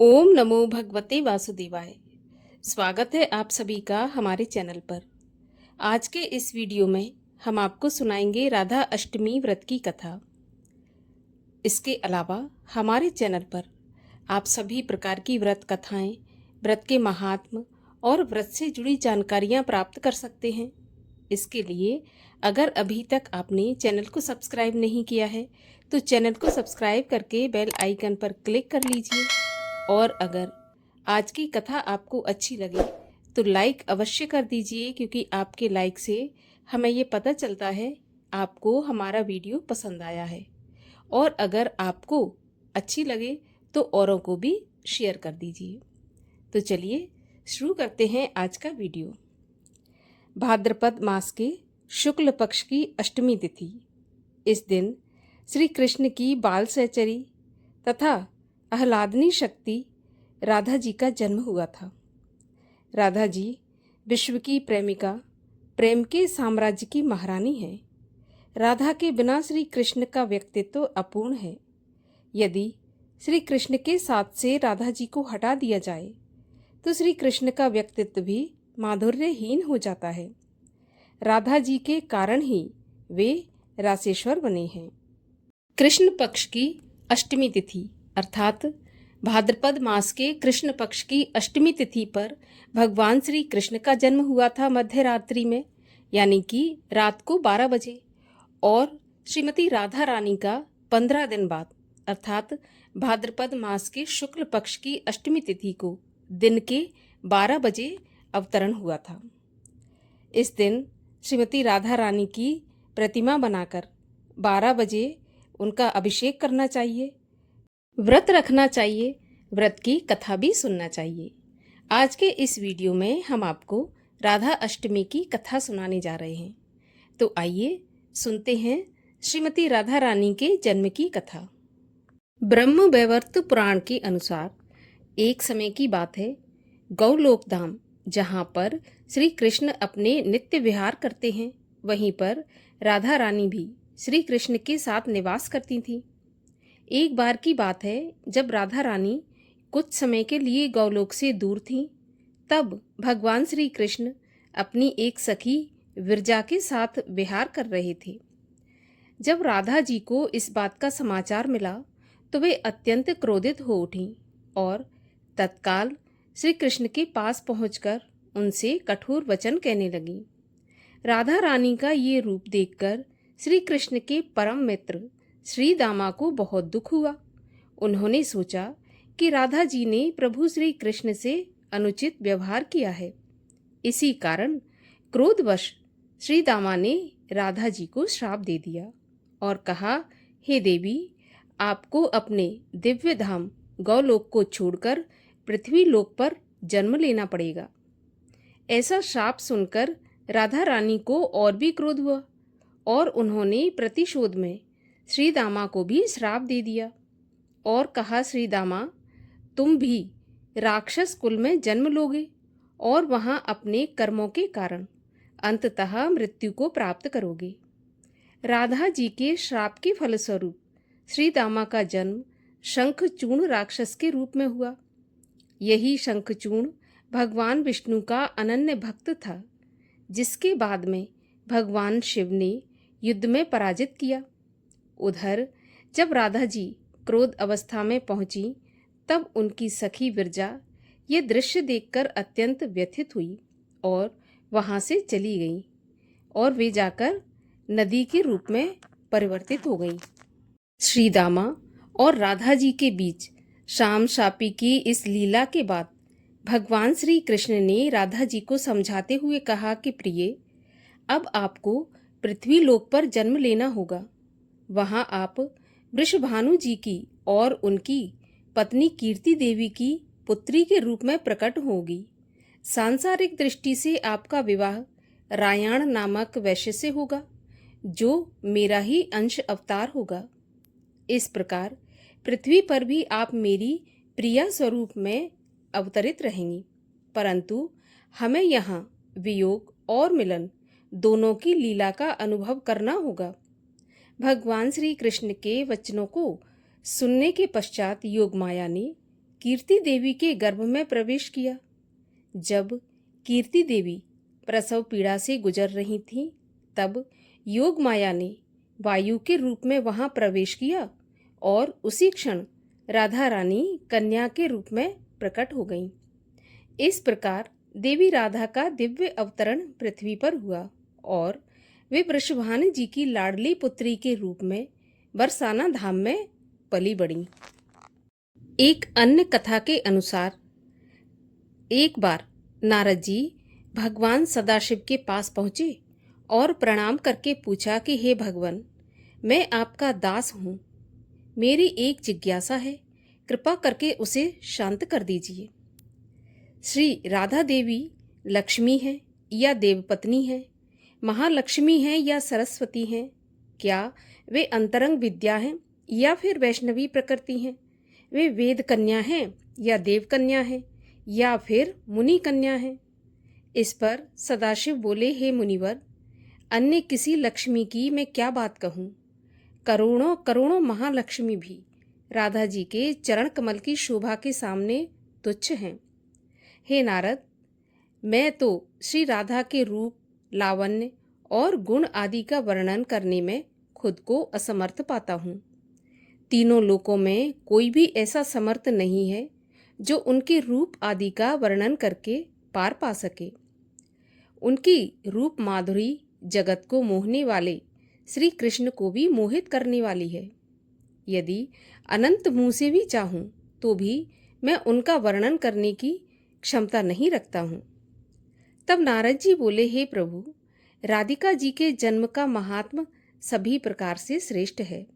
ओम नमो भगवते वासुदेवाय। स्वागत है आप सभी का हमारे चैनल पर। आज के इस वीडियो में हम आपको सुनाएंगे राधा अष्टमी व्रत की कथा। इसके अलावा हमारे चैनल पर आप सभी प्रकार की व्रत कथाएं, व्रत के महात्म और व्रत से जुड़ी जानकारियां प्राप्त कर सकते हैं। इसके लिए अगर अभी तक आपने चैनल को सब्सक्राइब नहीं किया है तो चैनल को सब्सक्राइब करके बेल आइकन पर क्लिक कर लीजिए। और अगर आज की कथा आपको अच्छी लगे तो लाइक अवश्य कर दीजिए, क्योंकि आपके लाइक से हमें ये पता चलता है आपको हमारा वीडियो पसंद आया है। और अगर आपको अच्छी लगे तो औरों को भी शेयर कर दीजिए। तो चलिए शुरू करते हैं आज का वीडियो। भाद्रपद मास के शुक्ल पक्ष की अष्टमी तिथि। इस दिन श्री कृष्ण की बाल सहचरी तथा आह्लादनी शक्ति राधा जी का जन्म हुआ था। राधा जी विश्व की प्रेमिका, प्रेम के साम्राज्य की महारानी है। राधा के बिना श्री कृष्ण का व्यक्तित्व अपूर्ण है। यदि श्री कृष्ण के साथ से राधा जी को हटा दिया जाए तो श्री कृष्ण का व्यक्तित्व भी माधुर्यहीन हो जाता है। राधा जी के कारण ही वे रासेश्वर बने हैं। कृष्ण पक्ष की अष्टमी तिथि अर्थात भाद्रपद मास के कृष्ण पक्ष की अष्टमी तिथि पर भगवान श्री कृष्ण का जन्म हुआ था मध्य रात्रि में, यानी कि रात को 12 बजे। और श्रीमती राधा रानी का 15 दिन बाद अर्थात भाद्रपद मास के शुक्ल पक्ष की अष्टमी तिथि को दिन के 12 बजे अवतरण हुआ था। इस दिन श्रीमती राधा रानी की प्रतिमा बनाकर 12 बजे उनका अभिषेक करना चाहिए, व्रत रखना चाहिए, व्रत की कथा भी सुनना चाहिए। आज के इस वीडियो में हम आपको राधा अष्टमी की कथा सुनाने जा रहे हैं। तो आइए सुनते हैं श्रीमती राधा रानी के जन्म की कथा। ब्रह्म वैवर्त पुराण के अनुसार एक समय की बात है, गौलोक धाम जहाँ पर श्री कृष्ण अपने नित्य विहार करते हैं, वहीं पर राधा रानी भी श्री कृष्ण के साथ निवास करती थीं। एक बार की बात है, जब राधा रानी कुछ समय के लिए गौलोक से दूर थीं, तब भगवान श्री कृष्ण अपनी एक सखी विरजा के साथ विहार कर रहे थे। जब राधा जी को इस बात का समाचार मिला तो वे अत्यंत क्रोधित हो उठीं और तत्काल श्री कृष्ण के पास पहुंचकर उनसे कठोर वचन कहने लगीं। राधा रानी का ये रूप देखकर श्री कृष्ण के परम मित्र श्री दामा को बहुत दुख हुआ। उन्होंने सोचा कि राधा जी ने प्रभु श्री कृष्ण से अनुचित व्यवहार किया है। इसी कारण क्रोधवश श्री दामा ने राधा जी को श्राप दे दिया और कहा, हे देवी, आपको अपने दिव्य धाम गौलोक को छोड़कर पृथ्वी लोक पर जन्म लेना पड़ेगा। ऐसा श्राप सुनकर राधा रानी को और भी क्रोध हुआ और उन्होंने प्रतिशोध में श्री दामा को भी श्राप दे दिया और कहा, श्री दामा, तुम भी राक्षस कुल में जन्म लोगे और वहां अपने कर्मों के कारण अंततः मृत्यु को प्राप्त करोगे। राधा जी के श्राप के फलस्वरूप श्री दामा का जन्म शंखचूर्ण राक्षस के रूप में हुआ। यही शंखचूर्ण भगवान विष्णु का अनन्य भक्त था, जिसके बाद में भगवान शिव ने युद्ध में पराजित किया। उधर जब राधा जी क्रोध अवस्था में पहुंची तब उनकी सखी विरजा ये दृश्य देखकर अत्यंत व्यथित हुई और वहां से चली गई और वे जाकर नदी के रूप में परिवर्तित हो गई। श्री दामा और राधा जी के बीच शाम शापी की इस लीला के बाद भगवान श्री कृष्ण ने राधा जी को समझाते हुए कहा कि प्रिय, अब आपको पृथ्वी लोक पर जन्म लेना होगा। वहां आप वृषभानु जी की और उनकी पत्नी कीर्ति देवी की पुत्री के रूप में प्रकट होगी। सांसारिक दृष्टि से आपका विवाह रायाण नामक वैश्य से होगा, जो मेरा ही अंश अवतार होगा। इस प्रकार पृथ्वी पर भी आप मेरी प्रिया स्वरूप में अवतरित रहेंगी, परंतु हमें यहाँ वियोग और मिलन दोनों की लीला का अनुभव करना होगा। भगवान श्री कृष्ण के वचनों को सुनने के पश्चात योगमाया ने कीर्ति देवी के गर्भ में प्रवेश किया। जब कीर्ति देवी प्रसव पीड़ा से गुजर रही थीं, तब योग माया ने वायु के रूप में वहां प्रवेश किया और उसी क्षण राधा रानी कन्या के रूप में प्रकट हो गईं। इस प्रकार देवी राधा का दिव्य अवतरण पृथ्वी पर हुआ और वे वृषभानु जी की लाडली पुत्री के रूप में बरसाना धाम में पली बढ़ी। एक अन्य कथा के अनुसार एक बार नारद जी भगवान सदाशिव के पास पहुंचे और प्रणाम करके पूछा कि हे भगवान, मैं आपका दास हूँ, मेरी एक जिज्ञासा है, कृपा करके उसे शांत कर दीजिए। श्री राधा देवी लक्ष्मी है या देवपत्नी है, महालक्ष्मी है या सरस्वती हैं? क्या वे अंतरंग विद्या हैं या फिर वैष्णवी प्रकृति हैं? वे वेद कन्या हैं या देव कन्या हैं या फिर मुनि कन्या हैं? इस पर सदाशिव बोले, हे मुनिवर, अन्य किसी लक्ष्मी की मैं क्या बात कहूँ? करोड़ों करोड़ों महालक्ष्मी भी राधा जी के चरण कमल की शोभा के सामने तुच्छ हैं। हे नारद, मैं तो श्री राधा के रूप, लावण्य और गुण आदि का वर्णन करने में खुद को असमर्थ पाता हूँ। तीनों लोकों में कोई भी ऐसा समर्थ नहीं है जो उनके रूप आदि का वर्णन करके पार पा सके। उनकी रूप माधुरी जगत को मोहने वाले श्री कृष्ण को भी मोहित करने वाली है। यदि अनंत मुँह से भी चाहूँ तो भी मैं उनका वर्णन करने की क्षमता नहीं रखता हूँ। तब नारद जी बोले, हे प्रभु, राधिका जी के जन्म का महात्म सभी प्रकार से श्रेष्ठ है,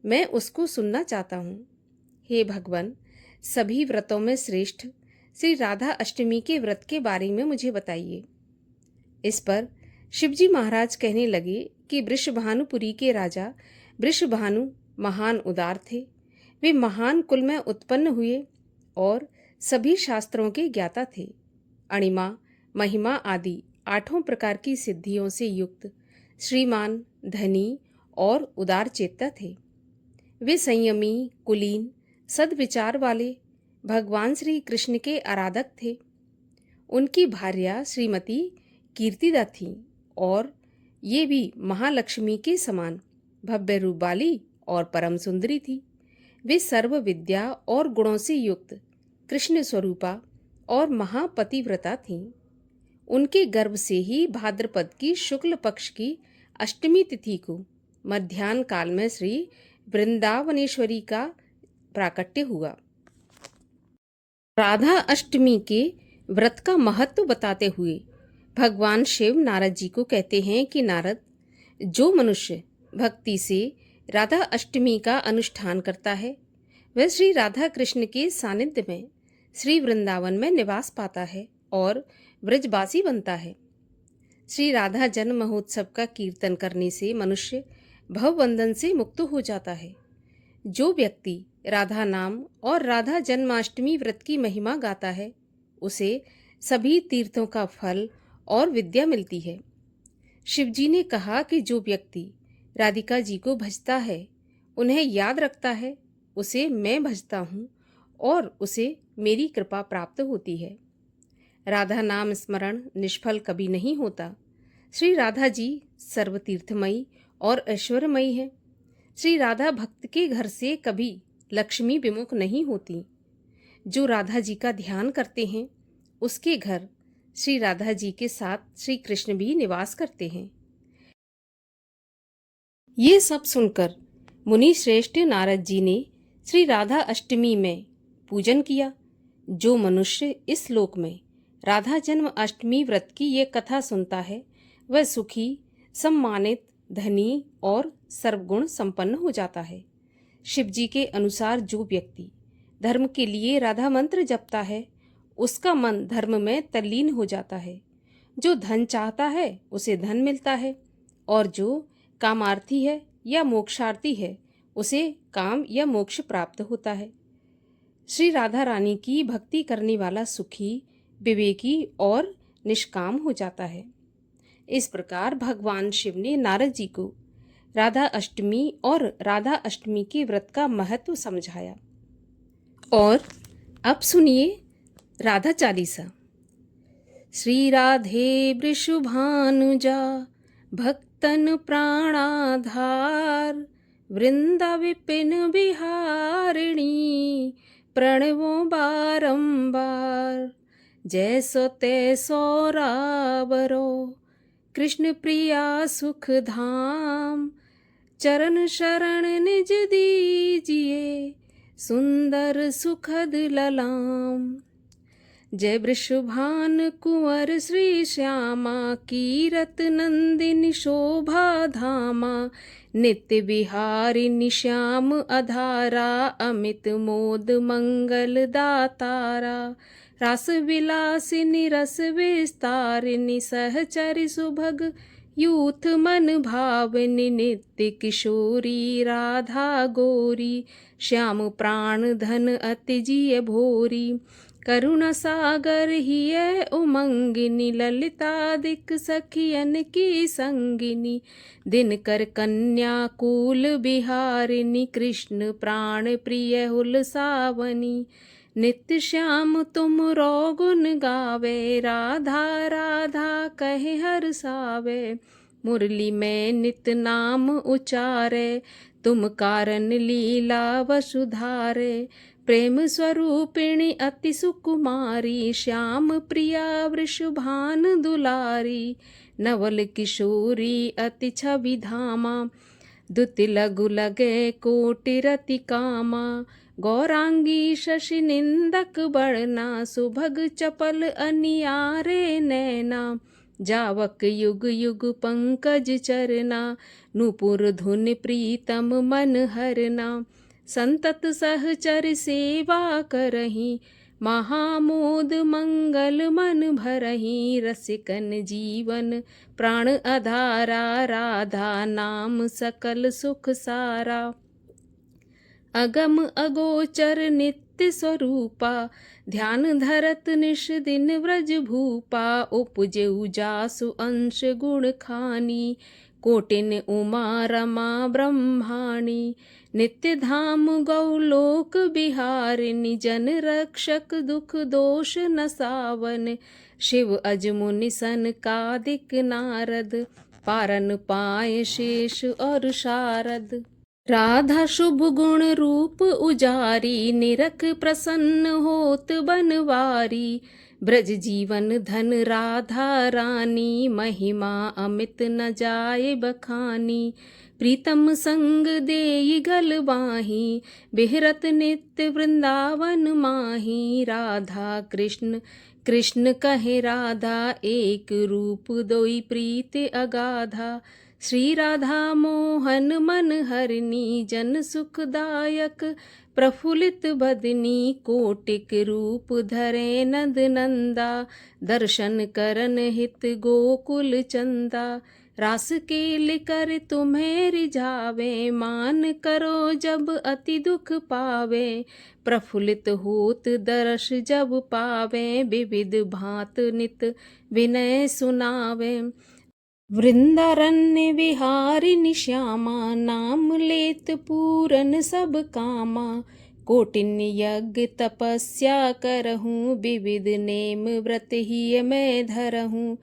मैं उसको सुनना चाहता हूँ। हे भगवान, सभी व्रतों में श्रेष्ठ श्री राधा अष्टमी के व्रत के बारे में मुझे बताइए। इस पर शिवजी महाराज कहने लगे कि वृषभानुपुरी के राजा वृषभानु महान उदार थे। वे महान कुल में उत्पन्न हुए और सभी शास्त्रों के ज्ञाता थे। अणिमा, महिमा आदि 8 प्रकार की सिद्धियों से युक्त श्रीमान, धनी और उदार चेता थे। वे संयमी, कुलीन, सद्विचार वाले भगवान श्री कृष्ण के आराधक थे। उनकी भार्या श्रीमती कीर्तिदा थी और ये भी महालक्ष्मी के समान भव्य रूप वाली और परम सुंदरी थी। वे सर्व विद्या और गुणों से युक्त कृष्ण स्वरूपा और महापतिव्रता थीं। उनके गर्भ से ही भाद्रपद की शुक्ल पक्ष की अष्टमी तिथि को मध्याह्न काल में श्री वृंदावनेश्वरी का प्राकट्य हुआ। राधा अष्टमी के व्रत का महत्व बताते हुए भगवान शिव नारद जी को कहते हैं कि नारद, जो मनुष्य भक्ति से राधा अष्टमी का अनुष्ठान करता है वह श्री राधा कृष्ण के सानिध्य में श्री वृंदावन में निवास पाता है और ब्रजवासी बनता है। श्री राधा जन्म महोत्सव का कीर्तन करने से मनुष्य भवबंधन से मुक्त हो जाता है। जो व्यक्ति राधा नाम और राधा जन्माष्टमी व्रत की महिमा गाता है उसे सभी तीर्थों का फल और विद्या मिलती है। शिवजी ने कहा कि जो व्यक्ति राधिका जी को भजता है, उन्हें याद रखता है, उसे मैं भजता हूँ और उसे मेरी कृपा प्राप्त होती है। राधा नाम स्मरण निष्फल कभी नहीं होता। श्री राधा जी सर्वतीर्थमयी और ऐश्वर्यमयी है। श्री राधा भक्त के घर से कभी लक्ष्मी विमुख नहीं होती। जो राधा जी का ध्यान करते हैं उसके घर श्री राधा जी के साथ श्री कृष्ण भी निवास करते हैं। ये सब सुनकर मुनि श्रेष्ठ नारद जी ने श्री राधा अष्टमी में पूजन किया। जो मनुष्य इस लोक में राधा जन्म अष्टमी व्रत की ये कथा सुनता है वह सुखी, सम्मानित, धनी और सर्वगुण संपन्न हो जाता है। शिवजी के अनुसार जो व्यक्ति धर्म के लिए राधा मंत्र जपता है उसका मन धर्म में तल्लीन हो जाता है। जो धन चाहता है उसे धन मिलता है और जो कामार्थी है या मोक्षार्थी है उसे काम या मोक्ष प्राप्त होता है। श्री राधा रानी की भक्ति करने वाला सुखी, विवेकी और निष्काम हो जाता है। इस प्रकार भगवान शिव ने नारद जी को राधा अष्टमी और राधा अष्टमी के व्रत का महत्व समझाया और अब सुनिए राधा चालीसा। श्री राधे वृषभानुजा भक्तन प्राणाधार, वृंदा विपिन बिहारिणी प्रणवो बारंबार। जैसो तैसो रावरो कृष्ण प्रिया सुख धाम, चरण शरण निज दीजिए सुंदर सुखद ललाम। जय वृषभान कुंवर श्री श्यामा, कीरत नंदिनी शोभा धामा। नित्य विहारिणी श्याम आधारा, अमित मोद मंगल दातारा। रास विलासिनी रस विस्तारिणी, सहचरि सुभग यूथ मन भावनी। नित्य किशोरी राधा गोरी, श्याम प्राण धन अति जिय भोरी। करुणा सागर हिय उमंगिनी, ललितादिक सखियन की संगिनी। दिनकर कन्या कुल बिहारिणी, कृष्ण प्राण प्रिय हुल सावनी। नित्य श्याम तुम रो गुण गावे, राधा राधा कहे हर सावे। मुरली में नित नाम उचारे, तुम कारण लीला वसुधारे। प्रेम स्वरूपिणी अति सुकुमारी, श्याम प्रिया वृषभान दुलारी। नवल किशोरी अति छवि धामा, दुति लघु लगे कोटि रति कामा। गौरांगी शशि निंदक बड़ना, सुभग चपल अनियारे नैना। जावक युग युग पंकज चरना, नूपुर धुन प्रीतम मन हरना। संतत सहचर सेवा करही, महामोद मंगल मन भरही। रसिकन जीवन प्राण आधारा, राधा नाम सकल सुख सारा। अगम अगोचर नित्य स्वरूपा, ध्यान धरत निश दिन व्रज भूपा। उपजे उजासु अंश गुण खानी, कोटिन उमा रमा ब्रह्माणी। नित्य धाम गौलोक बिहारिणी, जन रक्षक दुख दोष नसावन। शिव अज मुनि सनकादिक नारद, पारन पाए शेष और शारद। राधा शुभ गुण रूप उजारी, निरख प्रसन्न होत बनवारी। ब्रज जीवन धन राधा रानी, महिमा अमित न जाए बखानी। प्रीतम संग देई गल बाही, बिहरत नित्य वृंदावन माही। राधा कृष्ण कृष्ण कहे राधा, एक रूप दोई प्रीति अगाधा। श्री राधा मोहन मन हरनी, जन सुखदायक प्रफुल्लित बदनी। कोटिक रूप धरे नंद नंदा, दर्शन करन हित गोकुल चंदा। रास केल कर तुम्हें रिझावे, मान करो जब अति दुख पावे। प्रफुल्लित होत दर्श जब पावे, विविध भांत नित विनय सुनावे। वृंदारण्य विहारिणी श्यामा, नाम लेत पूरन सब कामा। कोटिन यज्ञ तपस्या करहूँ, विविध नेम व्रत ही मैं धरहूँ।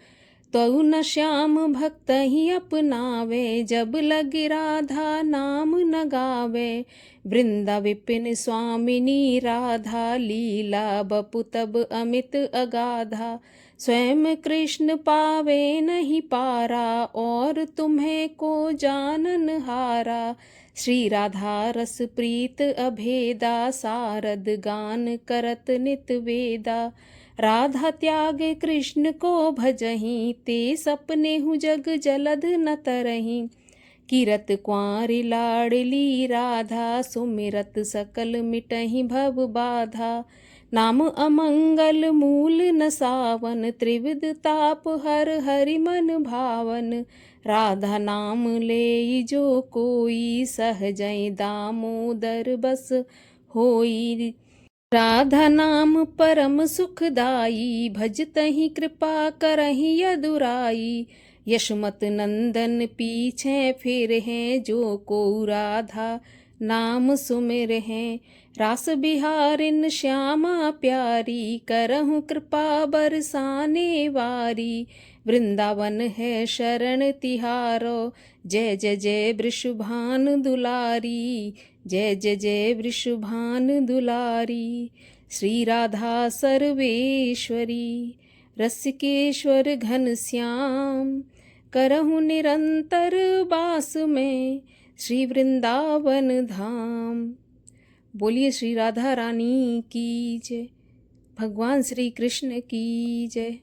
तो न श्याम भक्त ही अपनावे, जब लग राधा नाम न गावे। वृंदा विपिन स्वामिनी राधा, लीला बपु तब अमित अगाधा। स्वयं कृष्ण पावे नहीं पारा, और तुम्हें को जानन हारा। श्री राधा रस प्रीत अभेदा, सारद गान करत नित वेदा। राधा त्याग कृष्ण को भजहीं, ते सपने हूँ जग जलध न तरहीं। कीरत कुंवारी लाडली राधा, सुमिरत सकल मिटहि भव बाधा। नाम अमंगल मूल न सावन, त्रिविध ताप हर हरि मन भावन। राधा नाम ले जो कोई, सहजै दामोदर बस होई। राधा नाम परम सुखदाई, भजतहि कृपा करहि यदुराई। यशमत नंदन पीछे फिर हैं, जो को राधा नाम सुमिर हैं। रास बिहारिन श्यामा प्यारी, करहूँ कृपा बरसाने वारी। वृंदावन है शरण तिहारो, जय जय जय वृषभान दुलारी। जय जय जय वृषभान दुलारी। श्री राधा सर्वेश्वरी, रसिकेश्वर घनश्याम। करहूँ निरंतर बास में, श्री वृंदावन धाम। बोलिए श्री राधा रानी की जय। भगवान श्री कृष्ण की जय।